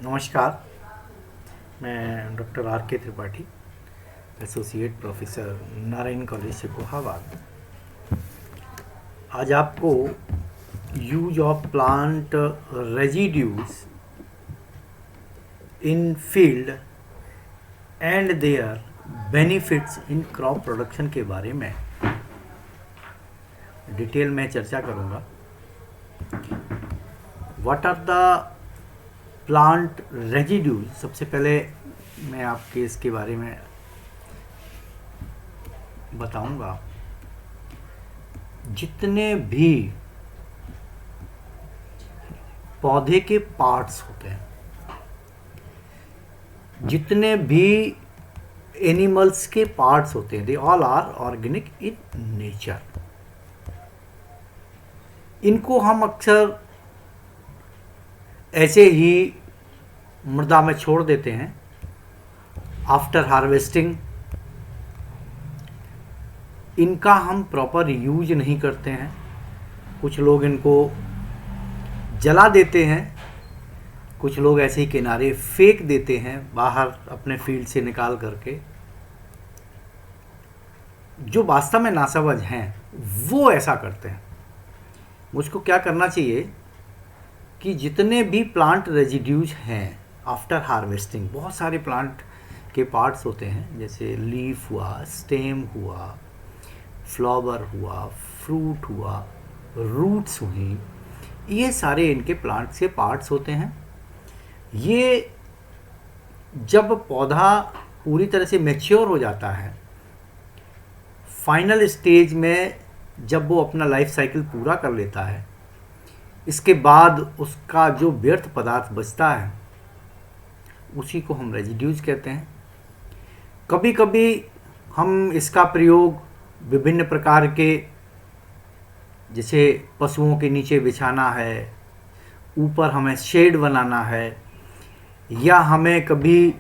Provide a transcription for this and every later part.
नमस्कार। मैं doctor R K Tripathi, associate professor, Narayan college Sikohabad. आज आपको use of plant residues in field and their benefits in crop production के बारे में डिटेल में चर्चा करूँगा। What are the plant residues? सबसे पहले मैं आपके इसके बारे में बताऊंगा। जितने भी पौधे के पार्ट्स होते हैं, जितने भी एनिमल्स के पार्ट्स होते हैं, they all are organic in nature. इनको हम अक्सर ऐसे ही मृदा में छोड़ देते हैं आफ्टर हार्वेस्टिंग। इनका हम प्रॉपर यूज नहीं करते हैं। कुछ लोग इनको जला देते हैं, कुछ लोग ऐसे ही किनारे फेंक देते हैं बाहर अपने फील्ड से निकाल करके। जो वास्तव में नासमझ हैं वो ऐसा करते हैं। मुझको क्या करना चाहिए कि जितने भी प्लांट रेजिड्यूज हैं आफ्टर हार्वेस्टिंग, बहुत सारे प्लांट के पार्ट्स होते हैं, जैसे लीफ हुआ, स्टेम हुआ, फ्लावर हुआ, फ्रूट हुआ, रूट्स हुई, ये सारे इनके प्लांट के पार्ट्स होते हैं। ये जब पौधा पूरी तरह से मैच्योर हो जाता है, फाइनल स्टेज में जब वो अपना लाइफ साइकिल पूरा कर लेता है, इसके बाद उसका जो व्यर्थ पदार्थ बचता है उसी को हम रेजिड्यूज कहते हैं। कभी कभी हम इसका प्रयोग विभिन्न प्रकार के, जैसे पशुओं के नीचे बिछाना है, ऊपर हमें शेड बनाना है, या हमें कभी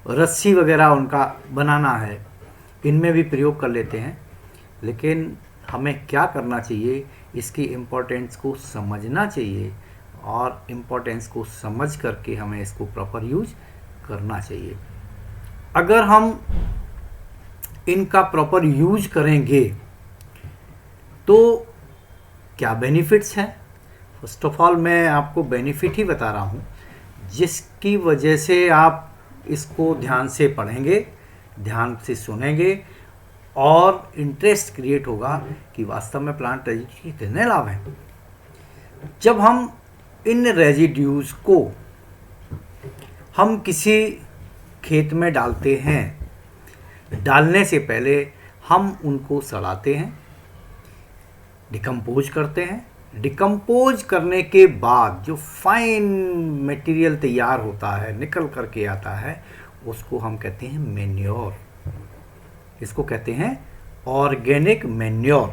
रस्सी वगैरह उनका बनाना है, इनमें भी प्रयोग कर लेते हैं। लेकिन हमें क्या करना चाहिए, इसकी इम्पोर्टेंस को समझना चाहिए और इम्पोर्टेंस को समझ करके हमें इसको प्रॉपर यूज करना चाहिए। अगर हम इनका प्रॉपर यूज करेंगे तो क्या बेनिफिट्स हैं? फर्स्ट ऑफ ऑल मैं आपको बेनिफिट ही बता रहा हूँ, जिसकी वजह से आप इसको ध्यान से पढ़ेंगे, ध्यान से सुनेंगे और इंटरेस्ट क्रिएट होगा कि वास्तव में प्लांट रेजिड्यूज के कितने लाभ हैं। जब हम इन रेजिड्यूज को हम किसी खेत में डालते हैं, डालने से पहले हम उनको सड़ाते हैं, डिकम्पोज करते हैं। डिकम्पोज करने के बाद जो फाइन मटेरियल तैयार होता है, निकल करके आता है, उसको हम कहते हैं मैन्योर। इसको कहते हैं ऑर्गेनिक मैन्योर।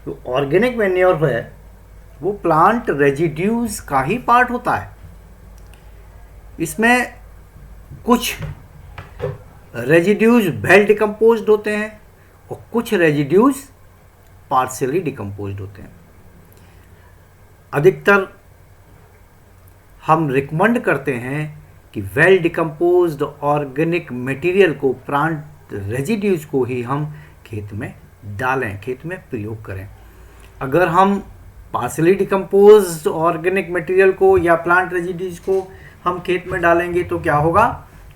तो ऑर्गेनिक मैन्योर है वो प्लांट रेजिड्यूज का ही पार्ट होता है। इसमें कुछ रेजिड्यूज वेल डिकम्पोज्ड होते हैं और कुछ रेजिड्यूज पार्शियली डिकम्पोज्ड होते हैं। अधिकतर हम रिकमेंड करते हैं कि वेल डिकम्पोज्ड ऑर्गेनिक मटेरियल को, प्लांट रेजिड्यूज को ही हम खेत में डालें, खेत में प्रयोग करें। अगर हम पार्शियली डिकम्पोज्ड ऑर्गेनिक मटेरियल को या प्लांट रेजिड्यूज को हम खेत में डालेंगे तो क्या होगा,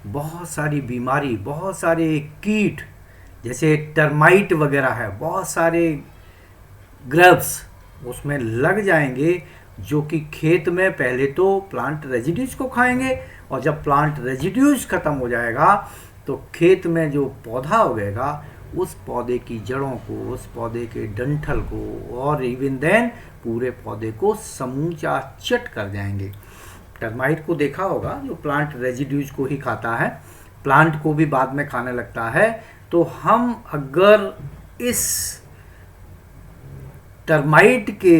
बहुत सारी बीमारी, बहुत सारे कीट, जैसे टर्माइट वगैरह है, बहुत सारे ग्रब्स उसमें लग जाएंगे, जो कि खेत में पहले तो प्लांट रेजिड्यूज को खाएंगे और जब प्लांट रेजिड्यूज खत्म हो जाएगा तो खेत में जो पौधा उगेगा उस पौधे की जड़ों को, उस पौधे के डंठल को और इवन देन पूरे पौधे को समूचा चट कर जाएंगे। टर्माइट को देखा होगा, जो प्लांट रेजिड्यूज को ही खाता है, प्लांट को भी बाद में खाने लगता है। तो हम अगर इस टर्माइट के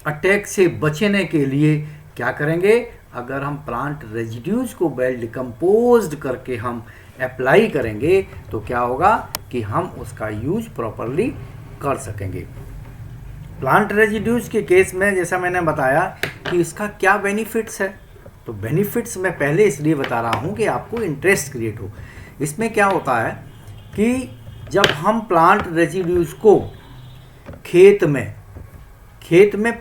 अटैक से बचने के लिए क्या करेंगे, अगर हम प्लांट रेजिड्यूज को वेल डिकम्पोज्ड करके हम अप्लाई करेंगे तो क्या होगा कि हम उसका यूज प्रॉपरली कर सकेंगे। प्लांट रेजिड्यूज के केस में जैसा मैंने बताया कि इसका क्या बेनिफिट्स है, तो बेनिफिट्स मैं पहले इसलिए बता रहा हूँ कि आपको इंटरेस्ट क्रिएट हो। इसमें क्या होता है कि जब हम प्लांट रेजिड्यूज को खेत में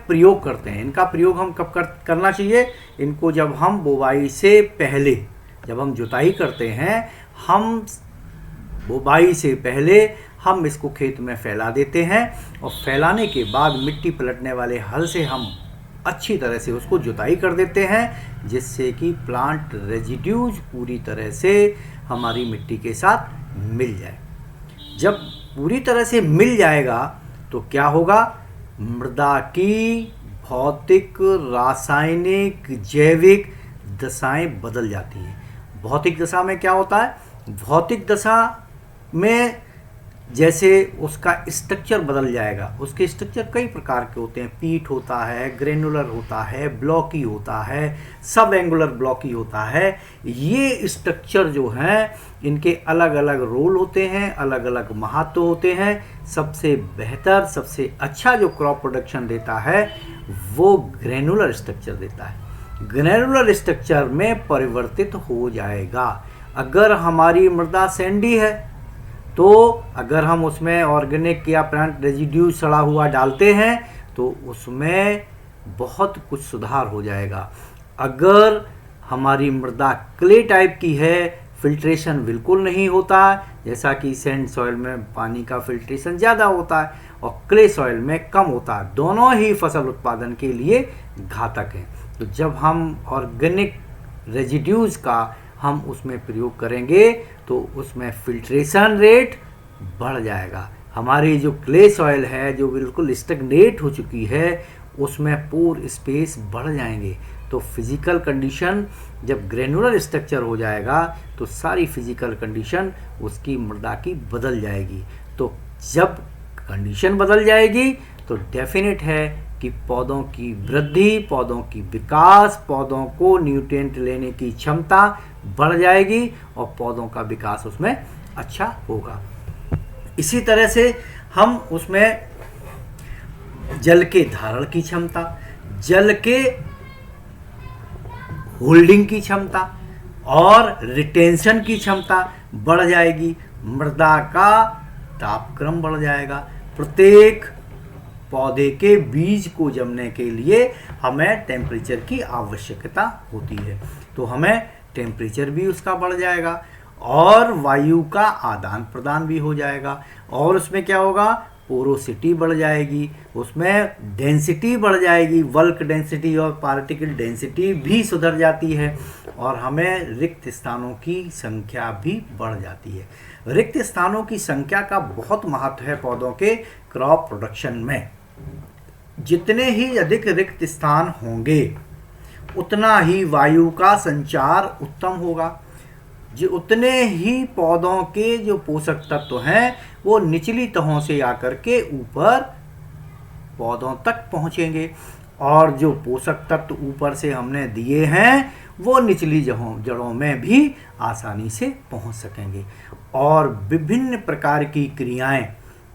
प्रयोग करते हैं, इनका प्रयोग हम कब करना चाहिए? इनको जब हम बुवाई से पहले, जब हम जुताई करते हैं, हम बुवाई से पहले हम इसको खेत में फैला देते हैं और फैलाने के बाद मिट्टी पलटने वाले हल से हम अच्छी तरह से उसको जुताई कर देते हैं, जिससे कि प्लांट रेजिड्यूज पूरी तरह से हमारी मिट्टी के साथ मिल जाए। जब पूरी तरह से मिल जाएगा तो क्या होगा? मृदा की भौतिक, रासायनिक, जैविक दशाएं बदल जाती हैं। भौतिक दशा में क्या होता है? भौतिक दशा में जैसे उसका स्ट्रक्चर बदल जाएगा। उसके स्ट्रक्चर कई प्रकार के होते हैं, पीट होता है, ग्रेनुलर होता है, ब्लॉकी होता है, सब एंगुलर ब्लॉकी होता है। ये स्ट्रक्चर जो हैं इनके अलग अलग रोल होते हैं, अलग अलग महत्व होते हैं। सबसे बेहतर, सबसे अच्छा जो क्रॉप प्रोडक्शन देता है वो ग्रेनुलर स्ट्रक्चर देता है। ग्रेनुलर स्ट्रक्चर में परिवर्तित हो जाएगा। अगर हमारी मृदा सैंडी है तो अगर हम उसमें ऑर्गेनिक या प्लांट रेजिड्यू सड़ा हुआ डालते हैं तो उसमें बहुत कुछ सुधार हो जाएगा। अगर हमारी मृदा क्ले टाइप की है, फिल्ट्रेशन बिल्कुल नहीं होता, जैसा कि सैंड सॉइल में पानी का फिल्ट्रेशन ज़्यादा होता है और क्ले सॉइल में कम होता है, दोनों ही फसल उत्पादन के लिए घातक हैं। तो जब हम ऑर्गेनिक रेजिड्यूज़ का हम उसमें प्रयोग करेंगे तो उसमें फिल्ट्रेशन रेट बढ़ जाएगा। हमारी जो क्ले सॉइल है जो बिल्कुल स्टैग्नेट हो चुकी है उसमें पोर स्पेस बढ़ जाएंगे। तो फिजिकल कंडीशन जब ग्रेनुलर स्ट्रक्चर हो जाएगा तो सारी फिजिकल कंडीशन उसकी मृदा की बदल जाएगी। तो जब कंडीशन बदल जाएगी तो डेफिनेट है कि पौधों की वृद्धि, पौधों की विकास, पौधों को न्यूट्रिएंट लेने की क्षमता बढ़ जाएगी और पौधों का विकास उसमें अच्छा होगा। इसी तरह से हम उसमें जल के धारण की क्षमता, जल के होल्डिंग की क्षमता और रिटेंशन की क्षमता बढ़ जाएगी। मृदा का तापक्रम बढ़ जाएगा। प्रत्येक पौधे के बीज को जमने के लिए हमें टेम्परेचर की आवश्यकता होती है, तो हमें टेम्परेचर भी उसका बढ़ जाएगा और वायु का आदान प्रदान भी हो जाएगा। और उसमें क्या होगा? पोरोसिटी बढ़ जाएगी, उसमें डेंसिटी बढ़ जाएगी, बल्क डेंसिटी और पार्टिकल डेंसिटी भी सुधर जाती है और हमें रिक्त स्थानों की संख्या भी बढ़ जाती है। रिक्त स्थानों की संख्या का बहुत महत्व है पौधों के क्रॉप प्रोडक्शन में। जितने ही अधिक रिक्त स्थान होंगे उतना ही वायु का संचार उत्तम होगा, जो उतने ही पौधों के जो पोषक तत्व हैं वो निचली तहों से आकर के ऊपर पौधों तक पहुंचेंगे और जो पोषक तत्व ऊपर से हमने दिए हैं वो निचली जड़ों में भी आसानी से पहुंच सकेंगे। और विभिन्न प्रकार की क्रियाएं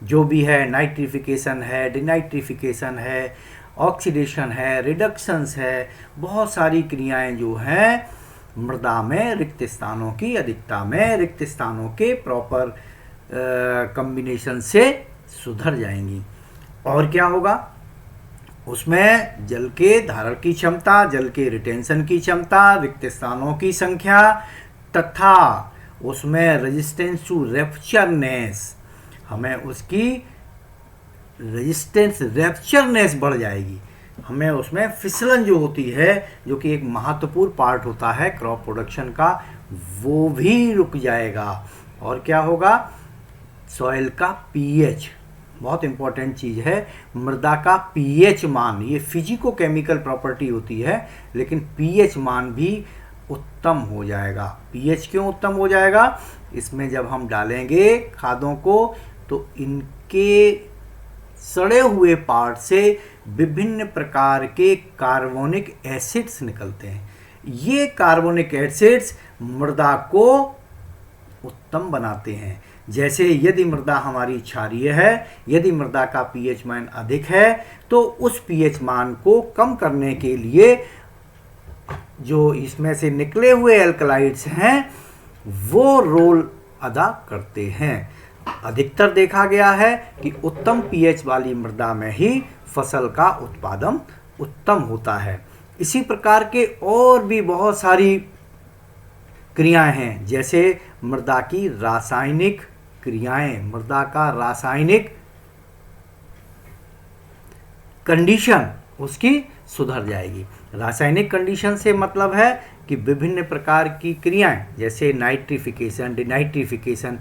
जो भी है, नाइट्रिफिकेशन है, डिनाइट्रिफिकेशन है, ऑक्सीडेशन है, रिडक्शंस है, बहुत सारी क्रियाएं जो हैं मृदा में रिक्त स्थानों की अधिकता में, रिक्त स्थानों के प्रॉपर कॉम्बिनेशन से सुधर जाएंगी। और क्या होगा? उसमें जल के धारण की क्षमता, जल के रिटेंशन की क्षमता, रिक्त स्थानों की संख्या तथा उसमें रेजिस्टेंस टू रैप्चरनेस, हमें उसकी रेजिस्टेंस रैप्चरनेस बढ़ जाएगी। हमें उसमें फिसलन जो होती है, जो कि एक महत्वपूर्ण पार्ट होता है क्रॉप प्रोडक्शन का, वो भी रुक जाएगा। और क्या होगा? सॉइल का पीएच बहुत इंपॉर्टेंट चीज़ है। मृदा का पीएच मान, ये फिजिको केमिकल प्रॉपर्टी होती है, लेकिन पीएच मान भी उत्तम हो जाएगा। पीएच क्यों उत्तम हो जाएगा? इसमें जब हम डालेंगे खादों को तो इनके सड़े हुए पार्ट से विभिन्न प्रकार के कार्बोनिक एसिड्स निकलते हैं। ये कार्बोनिक एसिड्स मृदा को उत्तम बनाते हैं। जैसे यदि मृदा हमारी क्षारीय है, यदि मृदा का पीएच मान अधिक है तो उस पीएच मान को कम करने के लिए जो इसमें से निकले हुए एल्कलाइड्स हैं वो रोल अदा करते हैं। अधिकतर देखा गया है कि उत्तम पीएच वाली मृदा में ही फसल का उत्पादन उत्तम होता है। इसी प्रकार के और भी बहुत सारी क्रियाएं हैं, जैसे मृदा की रासायनिक क्रियाएं, मृदा का रासायनिक कंडीशन उसकी सुधर जाएगी। रासायनिक कंडीशन से मतलब है कि विभिन्न प्रकार की क्रियाएं, जैसे नाइट्रिफिकेशन, डिनाइट्रिफिकेशन,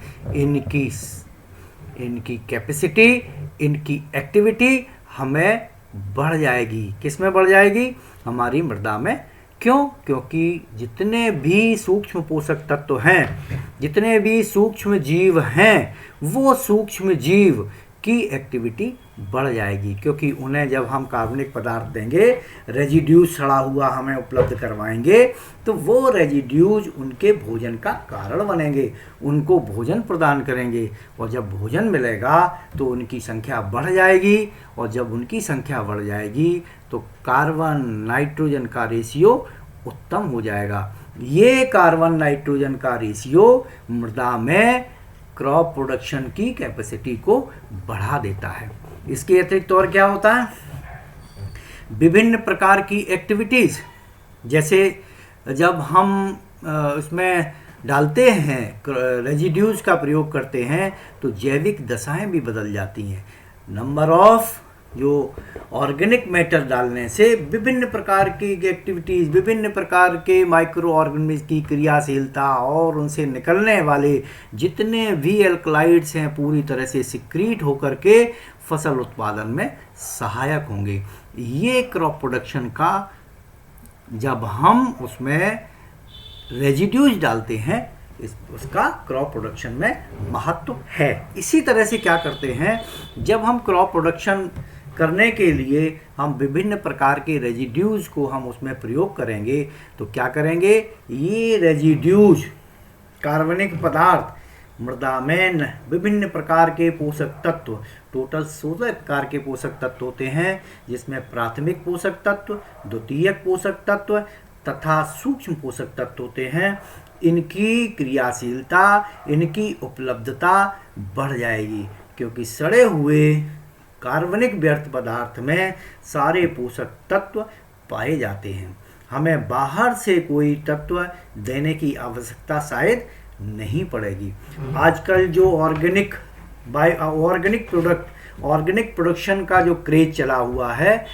इनकी कैपेसिटी, इनकी एक्टिविटी हमें बढ़ जाएगी। किस में बढ़ जाएगी? हमारी मृदा में। क्यों? क्योंकि जितने भी सूक्ष्म पोषक तत्व हैं, जितने भी सूक्ष्म जीव हैं, वो सूक्ष्म जीव की एक्टिविटी बढ़ जाएगी, क्योंकि उन्हें जब हम कार्बनिक पदार्थ देंगे, रेजिड्यूज सड़ा हुआ हमें उपलब्ध करवाएंगे, तो वो रेजिड्यूज उनके भोजन का कारण बनेंगे, उनको भोजन प्रदान करेंगे, और जब भोजन मिलेगा तो उनकी संख्या बढ़ जाएगी, और जब उनकी संख्या बढ़ जाएगी तो कार्बन नाइट्रोजन का रेशियो उत्तम हो जाएगा। ये कार्बन नाइट्रोजन का रेशियो मृदा में क्रॉप प्रोडक्शन की कैपेसिटी को बढ़ा देता है। इसके अतिरिक्त और क्या होता है? विभिन्न प्रकार की एक्टिविटीज़, जैसे जब हम उसमें डालते हैं, रेजिड्यूज का प्रयोग करते हैं, तो जैविक दशाएं भी बदल जाती हैं। नंबर ऑफ जो ऑर्गेनिक मैटर डालने से विभिन्न प्रकार की एक्टिविटीज़, विभिन्न प्रकार के माइक्रो ऑर्गेनिज्म की क्रियाशीलता और उनसे निकलने वाले जितने भी एल्कलाइड्स हैं पूरी तरह से सिक्रीट होकर के फसल उत्पादन में सहायक होंगे। ये क्रॉप प्रोडक्शन का जब हम उसमें रेजिड्यूज डालते हैं, उसका क्रॉप प्रोडक्शन में महत्व है। इसी तरह से क्या करते हैं, जब हम क्रॉप प्रोडक्शन करने के लिए हम विभिन्न प्रकार के रेजिड्यूज को हम उसमें प्रयोग करेंगे, तो क्या करेंगे? ये रेजिड्यूज कार्बनिक पदार्थ मृदा में विभिन्न प्रकार के पोषक तत्व, टोटल 16 प्रकार के पोषक तत्व होते हैं, जिसमें प्राथमिक पोषक तत्व, द्वितीयक पोषक तत्व तथा सूक्ष्म पोषक तत्व होते हैं। इनकी क्रियाशीलता, इनकी उपलब्धता बढ़ जाएगी, क्योंकि सड़े हुए कार्बनिक व्यर्थ पदार्थ में सारे पोषक तत्व पाए जाते हैं। हमें बाहर से कोई तत्व देने की आवश्यकता शायद नहीं पड़ेगी। आजकल जो ऑर्गेनिक प्रोडक्शन का जो क्रेज चला हुआ है,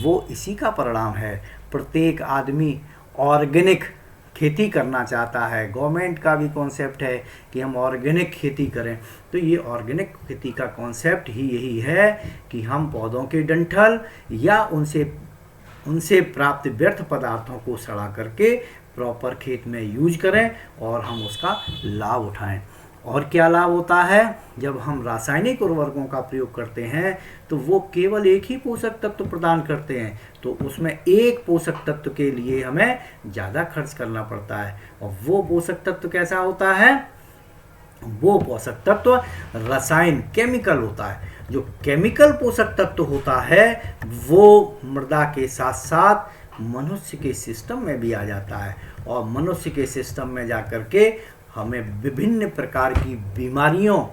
वो इसी का परिणाम है। प्रत्येक आदमी ऑर्गेनिक खेती करना चाहता है। गवर्नमेंट का भी कॉन्सेप्ट है कि हम ऑर्गेनिक खेती करें। तो ये ऑर्गेनिक खेती का कॉन्सेप्ट ही यही है कि हम पौधों के डंठल या उनसे प्राप्त व्यर्थ पदार्थों को सड़ा करके प्रॉपर खेत में यूज करें और हम उसका लाभ उठाएं। और क्या लाभ होता है? जब हम रासायनिक उर्वरकों का प्रयोग करते हैं तो वो केवल एक ही पोषक तत्व प्रदान करते हैं, तो उसमें एक पोषक तत्व के लिए हमें ज़्यादा खर्च करना पड़ता है। और वो पोषक तत्व कैसा होता है? वो पोषक तत्व रसायन केमिकल होता है। जो केमिकल पोषक तत्व होता है वो मृदा के साथ साथ मनुष्य के सिस्टम में भी आ जाता है, और मनुष्य के सिस्टम में जाकर के हमें विभिन्न प्रकार की बीमारियों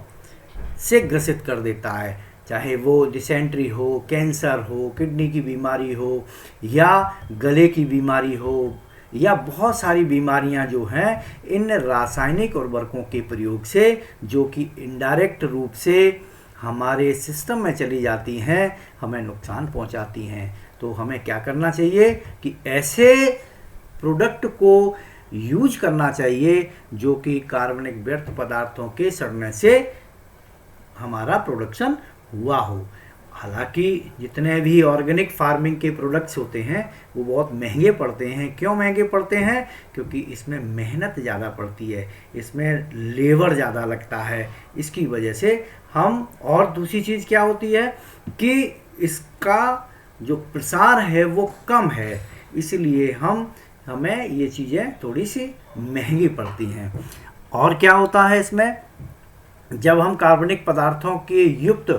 से ग्रसित कर देता है, चाहे वो डिसेंट्री हो, कैंसर हो, किडनी की बीमारी हो, या गले की बीमारी हो, या बहुत सारी बीमारियां जो हैं इन रासायनिक उर्वरकों के प्रयोग से, जो कि इनडायरेक्ट रूप से हमारे सिस्टम में चली जाती हैं, हमें नुकसान पहुंचाती हैं। तो हमें क्या करना चाहिए कि ऐसे प्रोडक्ट को यूज करना चाहिए जो कि कार्बनिक व्यर्थ पदार्थों के सड़ने से हमारा प्रोडक्शन हुआ हो। हालांकि जितने भी ऑर्गेनिक फार्मिंग के प्रोडक्ट्स होते हैं वो बहुत महंगे पड़ते हैं। क्यों महंगे पड़ते हैं? क्योंकि इसमें मेहनत ज़्यादा पड़ती है, इसमें लेबर ज़्यादा लगता है। इसकी वजह से हम, और दूसरी चीज़ क्या होती है कि इसका जो प्रसार है वो कम है, इसलिए हमें ये चीज़ें थोड़ी सी महंगी पड़ती हैं। और क्या होता है इसमें, जब हम कार्बनिक पदार्थों के युक्त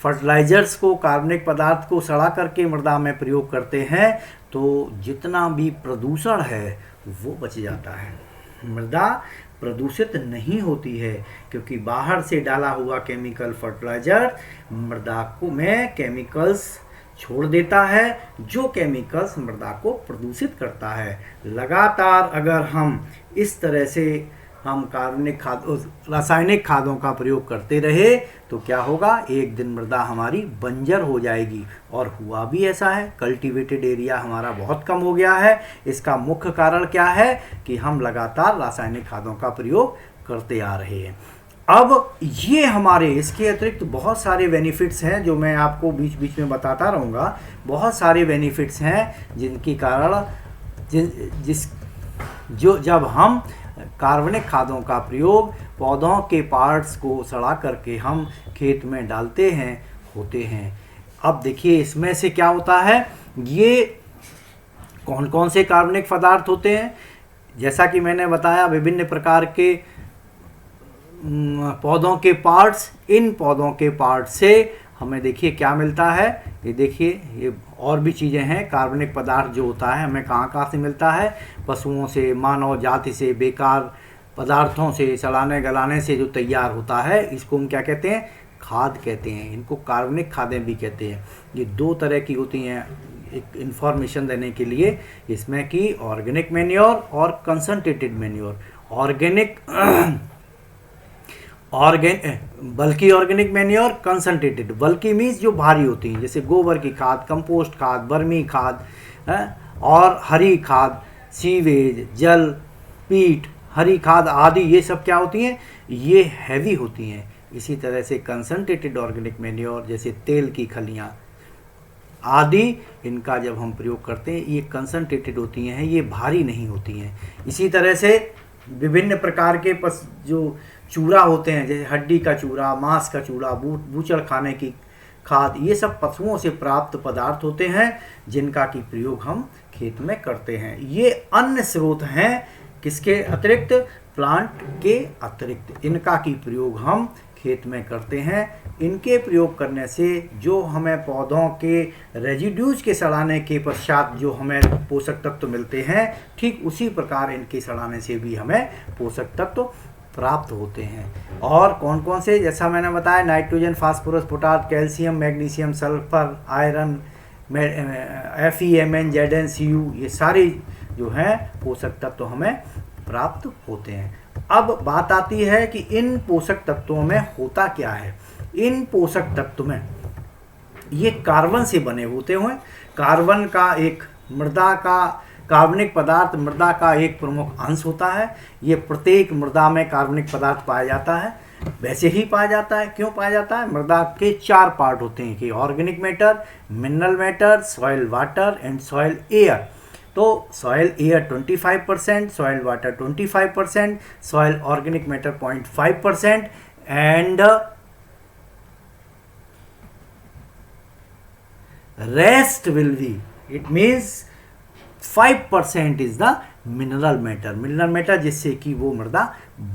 फर्टिलाइजर्स को, कार्बनिक पदार्थ को सड़ा करके मृदा में प्रयोग करते हैं तो जितना भी प्रदूषण है वो बच जाता है। मृदा प्रदूषित नहीं होती है क्योंकि बाहर से डाला हुआ केमिकल फर्टिलाइजर मृदा को में केमिकल्स छोड़ देता है, जो केमिकल्स मृदा को प्रदूषित करता है। लगातार अगर हम इस तरह से हम कार्बनिक खाद, रासायनिक खादों का प्रयोग करते रहे तो क्या होगा, एक दिन मृदा हमारी बंजर हो जाएगी। और हुआ भी ऐसा है, कल्टीवेटेड एरिया हमारा बहुत कम हो गया है। इसका मुख्य कारण क्या है कि हम लगातार रासायनिक खादों का प्रयोग करते आ रहे हैं। अब ये हमारे इसके अतिरिक्त बहुत सारे बेनिफिट्स हैं जो मैं आपको बीच बीच में बताता रहूँगा। बहुत सारे बेनिफिट्स हैं जिनके कारण जब हम कार्बनिक खादों का प्रयोग पौधों के पार्ट्स को सड़ा करके हम खेत में डालते हैं होते हैं। अब देखिए इसमें से क्या होता है, ये कौन कौन से कार्बनिक पदार्थ होते हैं। जैसा कि मैंने बताया विभिन्न प्रकार के पौधों के पार्ट्स, इन पौधों के पार्ट्स से हमें देखिए क्या मिलता है। ये देखिए ये और भी चीज़ें हैं। कार्बनिक पदार्थ जो होता है हमें कहाँ कहाँ से मिलता है, पशुओं से, मानव जाति से, बेकार पदार्थों से, सड़ाने गलाने से जो तैयार होता है इसको हम क्या कहते हैं, खाद कहते हैं। इनको कार्बनिक खादें भी कहते हैं। ये दो तरह की होती हैं, एक इन्फॉर्मेशन देने के लिए, इसमें कि ऑर्गेनिक मैन्योर और कंसंट्रेटेड मैन्योर। बल्कि ऑर्गेनिक मैन्योर, कंसंट्रेटेड। बल्कि मीन्स जो भारी होती हैं, जैसे गोबर की खाद, कंपोस्ट खाद, बर्मी खाद और हरी खाद, सीवेज, जल, पीट, हरी खाद आदि, ये सब क्या होती हैं, ये हैवी होती हैं। इसी तरह से कंसंट्रेटेड ऑर्गेनिक मैन्योर जैसे तेल की खलियाँ आदि, इनका जब हम प्रयोग करते हैं ये कंसंट्रेटेड होती हैं, ये भारी नहीं होती हैं। इसी तरह से विभिन्न प्रकार के जो चूरा होते हैं, जैसे हड्डी का चूरा, मांस का चूरा, बूचड़ खाने की खाद, ये सब पशुओं से प्राप्त पदार्थ होते हैं जिनका की प्रयोग हम खेत में करते हैं। ये अन्य स्रोत हैं किसके अतिरिक्त, प्लांट के अतिरिक्त। इनका की प्रयोग हम खेत में करते हैं। इनके प्रयोग करने से जो हमें पौधों के रेजिड्यूज के सड़ाने के पश्चात जो हमें पोषक तत्व मिलते हैं, ठीक उसी प्रकार इनके सड़ाने से भी हमें पोषक तत्व प्राप्त होते हैं। और कौन कौन से, जैसा मैंने बताया, nitrogen, phosphorus, potash, calcium, magnesium, sulphur, iron, FeMn, Zn, Cu, ये सारे जो हैं पोषक तत्व हमें प्राप्त होते हैं। अब बात आती है कि इन पोषक तत्वों में होता क्या है। इन पोषक तत्व में ये कार्बन से बने होते हैं। कार्बन का एक मृदा का कार्बनिक पदार्थ मृदा का एक प्रमुख अंश होता है। ये प्रत्येक मृदा में कार्बनिक पदार्थ पाया जाता है। वैसे ही पाया जाता है, क्यों पाया जाता है, मृदा के 4 पार्ट होते हैं कि organic matter, mineral matter, soil water and soil air. तो soil air 25%, soil water 25%, soil organic matter 0.5% and rest will be, it means 5% is the mineral matter, mineral matter जिससे कि वो मृदा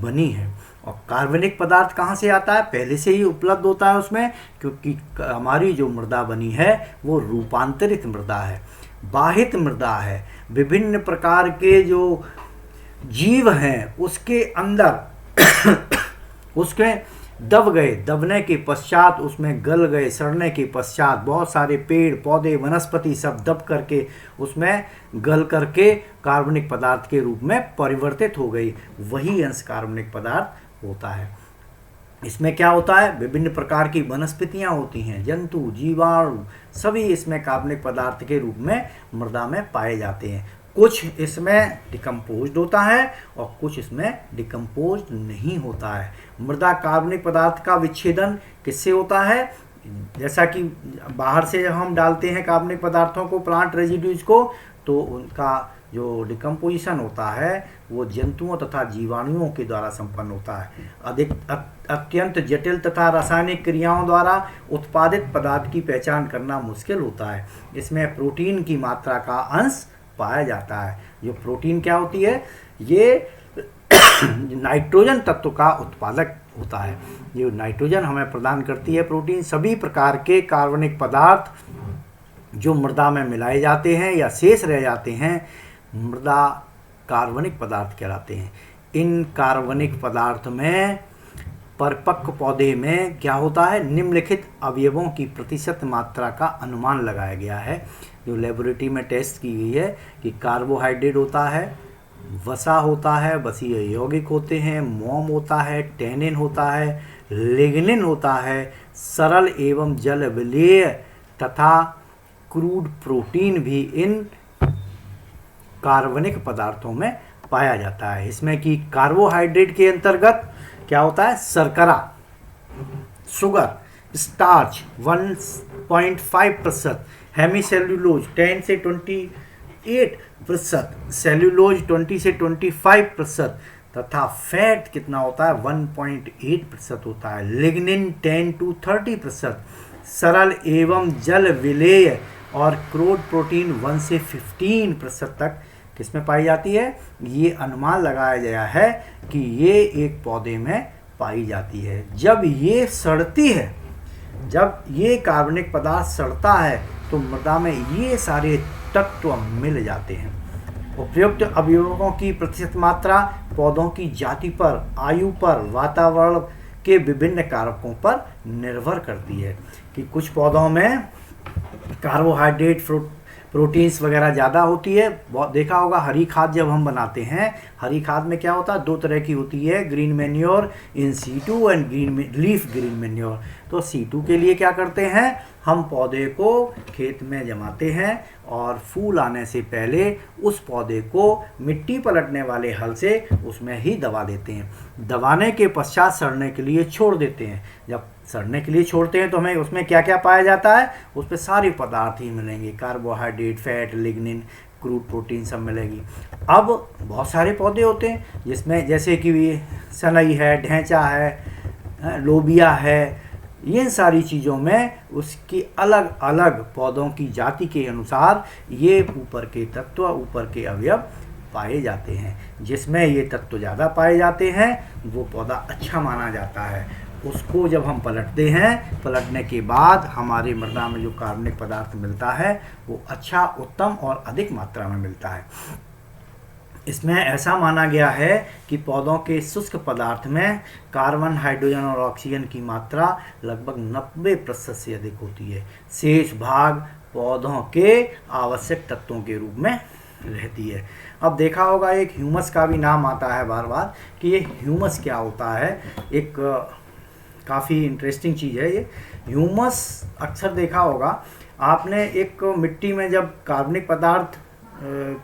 बनी है। और कार्बनिक पदार्थ कहाँ से आता है, पहले से ही उपलब्ध होता है उसमें, क्योंकि हमारी जो मृदा बनी है वो रूपांतरित मृदा है, बाहित मृदा है। विभिन्न प्रकार के जो जीव हैं उसके अंदर उसके दब गए, दबने के पश्चात उसमें गल गए, सड़ने के पश्चात बहुत सारे पेड़ पौधे वनस्पति सब दब करके उसमें गल करके कार्बनिक पदार्थ के रूप में परिवर्तित हो गई। वही अंश कार्बनिक पदार्थ होता है। इसमें क्या होता है, विभिन्न प्रकार की वनस्पतियां होती हैं, जंतु, जीवाणु, सभी इसमें कार्बनिक पदार्थ के रूप में मृदा में पाए जाते हैं। कुछ इसमें डिकम्पोज्ड होता है और कुछ इसमें डिकम्पोज्ड नहीं होता है। मृदा कार्बनिक पदार्थ का विच्छेदन किससे होता है, जैसा कि बाहर से हम डालते हैं कार्बनिक पदार्थों को, प्लांट रेजिड्यूज को, तो उनका जो डिकम्पोजिशन होता है वो जंतुओं तथा जीवाणुओं के द्वारा संपन्न होता है। अत्यंत जटिल तथा रासायनिक क्रियाओं द्वारा उत्पादित पदार्थ की पहचान करना मुश्किल होता है। इसमें प्रोटीन की मात्रा का अंश पाया जाता है। जो प्रोटीन क्या होती है, ये नाइट्रोजन तत्व का उत्पादक होता है। जो नाइट्रोजन हमें प्रदान करती है प्रोटीन, सभी प्रकार के कार्बनिक पदार्थ जो मृदा में मिलाए जाते हैं या शेष रह जाते हैं, मृदा कार्बनिक पदार्थ कहलाते हैं। इन कार्बनिक पदार्थ में परिपक्व पौधे में क्या होता है, निम्नलिखित अवयवों की प्रतिशत मात्रा का अनुमान लगाया गया है, जो लेबोरेटरी में टेस्ट की गई है कि कार्बोहाइड्रेट होता है, वसा होता है, वसीय यौगिक होते हैं, मोम होता है, टैनिन होता है, लिग्निन होता है, सरल एवं जल विलेय तथा क्रूड प्रोटीन भी इन कार्बनिक पदार्थों में पाया जाता है। इसमें कि कार्बोहाइड्रेट के अंतर्गत क्या होता है, शर्करा, शुगर, स्टार्च 1.5%, हेमीसेल्यूलोज 10 से 28%, सेल्यूलोज 20 से 25% तथा फैट कितना होता है, 1.8% होता है। लिग्निन 10 to 30%, सरल एवं जल विलेय और क्रूड प्रोटीन 1 से 15% तक किसमें पाई जाती है। ये अनुमान लगाया गया है कि ये एक पौधे में पाई जाती है। जब ये सड़ती है, जब ये कार्बनिक पदार्थ सड़ता है तो मृदा में ये सारे तत्व मिल जाते हैं। उपयुक्त अवयवों की प्रतिशत मात्रा पौधों की जाति पर, आयु पर, वातावरण के विभिन्न कारकों पर निर्भर करती है। कि कुछ पौधों में कार्बोहाइड्रेट, प्रोटीन्स वगैरह ज़्यादा होती है। बहुत देखा होगा हरी खाद जब हम बनाते हैं, हरी खाद में क्या होता है, दो तरह की होती है, green manure in situ and leaf green manure. तो सीटू के लिए क्या करते हैं, हम पौधे को खेत में जमाते हैं और फूल आने से पहले उस पौधे को मिट्टी पलटने वाले हल से उसमें ही दबा देते हैं। दबाने के पश्चात सड़ने के लिए छोड़ देते हैं। जब सड़ने के लिए छोड़ते हैं तो हमें उसमें क्या क्या पाया जाता है, उस पर सारे पदार्थ ही मिलेंगे, carbohydrate, fat, lignin, crude protein सब मिलेगी। अब बहुत सारे पौधे होते हैं जिसमें जैसे कि सनई है, ढैंचा है, लोबिया है, इन सारी चीज़ों में उसकी अलग अलग पौधों की जाति के अनुसार ये ऊपर के तत्व, ऊपर के अवयव पाए जाते हैं। जिसमें ये तत्व ज़्यादा पाए जाते हैं वो पौधा अच्छा माना जाता है। उसको जब हम पलटते हैं, पलटने के बाद हमारी मृदा में जो कार्बनिक पदार्थ मिलता है वो अच्छा, उत्तम और अधिक मात्रा में मिलता है। इसमें ऐसा माना गया है कि पौधों के शुष्क पदार्थ में कार्बन, हाइड्रोजन और ऑक्सीजन की मात्रा लगभग 90% से अधिक होती है। शेष भाग पौधों के आवश्यक तत्वों के रूप में रहती है। अब देखा होगा एक ह्यूमस का भी नाम आता है बार बार कि ये ह्यूमस क्या होता है। एक काफ़ी इंटरेस्टिंग चीज़ है ये ह्यूमस। अक्सर देखा होगा आपने, एक मिट्टी में जब कार्बनिक पदार्थ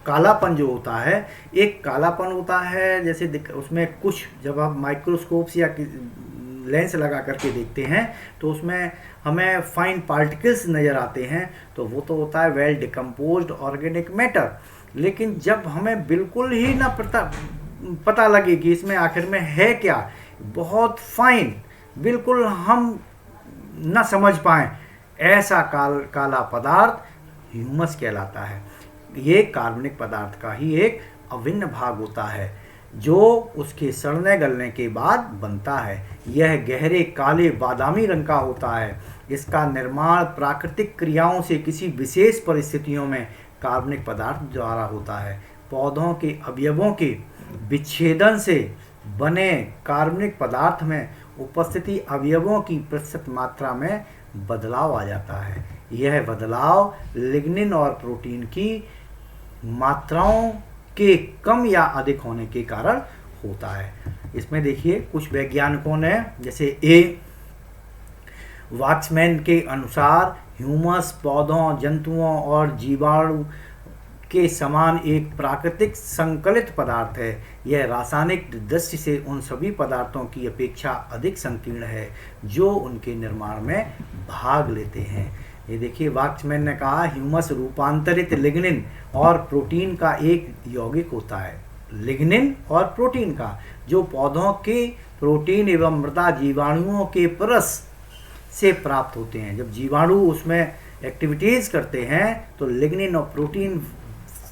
कालापन जो होता है, एक कालापन होता है जैसे उसमें कुछ, जब आप माइक्रोस्कोप से या लेंस लगा करके देखते हैं तो उसमें हमें फाइन पार्टिकल्स नज़र आते हैं, तो वो तो होता है वेल डिकम्पोज्ड ऑर्गेनिक मैटर। लेकिन जब हमें बिल्कुल ही ना पता लगे कि इसमें आखिर में है क्या, बहुत फाइन, बिल्कुल हम ना समझ पाएँ, ऐसा काला पदार्थ ह्यूमस कहलाता है। ये कार्बनिक पदार्थ का ही एक अभिन्न भाग होता है जो उसके सड़ने गलने के बाद बनता है। यह गहरे काले बादामी रंग का होता है। इसका निर्माण प्राकृतिक क्रियाओं से किसी विशेष परिस्थितियों में कार्बनिक पदार्थ द्वारा होता है। पौधों के अवयवों के विच्छेदन से बने कार्बनिक पदार्थ में उपस्थिति अवयवों की प्रतिशत मात्रा में बदलाव आ जाता है। यह बदलाव लिग्निन और प्रोटीन की मात्राओं के कम या अधिक होने के कारण होता है। इसमें देखिए कुछ वैज्ञानिकों ने, जैसे वाक्समैन के अनुसार ह्यूमस पौधों, जंतुओं और जीवाणु के समान एक प्राकृतिक संकलित पदार्थ है। यह रासायनिक दृष्टि से उन सभी पदार्थों की अपेक्षा अधिक संकीर्ण है जो उनके निर्माण में भाग लेते हैं। ये देखिए वाक्समैन ने कहा ह्यूमस रूपांतरित लिग्निन और प्रोटीन का एक यौगिक होता है। लिग्निन और प्रोटीन का, जो पौधों के प्रोटीन एवं मृदा जीवाणुओं के परस से प्राप्त होते हैं। जब जीवाणु उसमें एक्टिविटीज़ करते हैं तो लिग्निन और प्रोटीन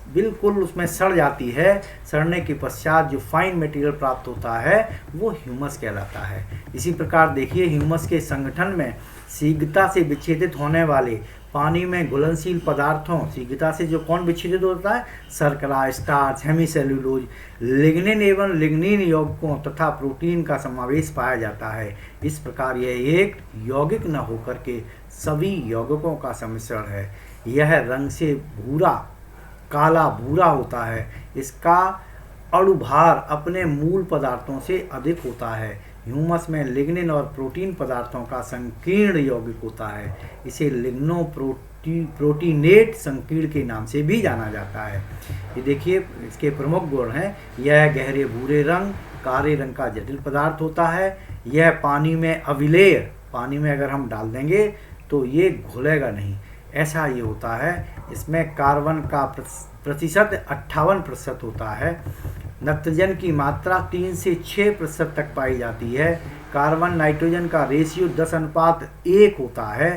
बिल्कुल उसमें सड़ जाती है। सड़ने के पश्चात जो फाइन मटेरियल प्राप्त होता है वो ह्यूमस कहलाता है। इसी प्रकार देखिए ह्यूमस के संगठन में शीघ्रता से विच्छेदित होने वाले पानी में घुलनशील पदार्थों, शीघ्रता से जो कौन विच्छेदित होता है, शर्करा, स्टार्च, हेमीसेल्यूलोज, लिग्निन एवं लिग्निन यौगिकों तथा प्रोटीन का समावेश पाया जाता है। इस प्रकार यह एक यौगिक न होकर के सभी यौगिकों का सम्मिश्रण है। यह रंग से भूरा, काला भूरा होता है। इसका अणुभार अपने मूल पदार्थों से अधिक होता है। ह्यूमस में लिग्निन और प्रोटीन पदार्थों का संकीर्ण यौगिक होता है। इसे लिग्नो प्रोटीनेट संकीर्ण के नाम से भी जाना जाता है। ये देखिए इसके प्रमुख गुण हैं। यह गहरे भूरे रंग, काले रंग का जटिल पदार्थ होता है। यह पानी में अविलेय, पानी में अगर हम डाल देंगे तो ये घुलेगा नहीं, ऐसा ये होता है। इसमें कार्बन का प्रतिशत 58% होता है। नाइट्रोजन की मात्रा 3 से 6% तक पाई जाती है। कार्बन नाइट्रोजन का रेशियो 10:1 होता है।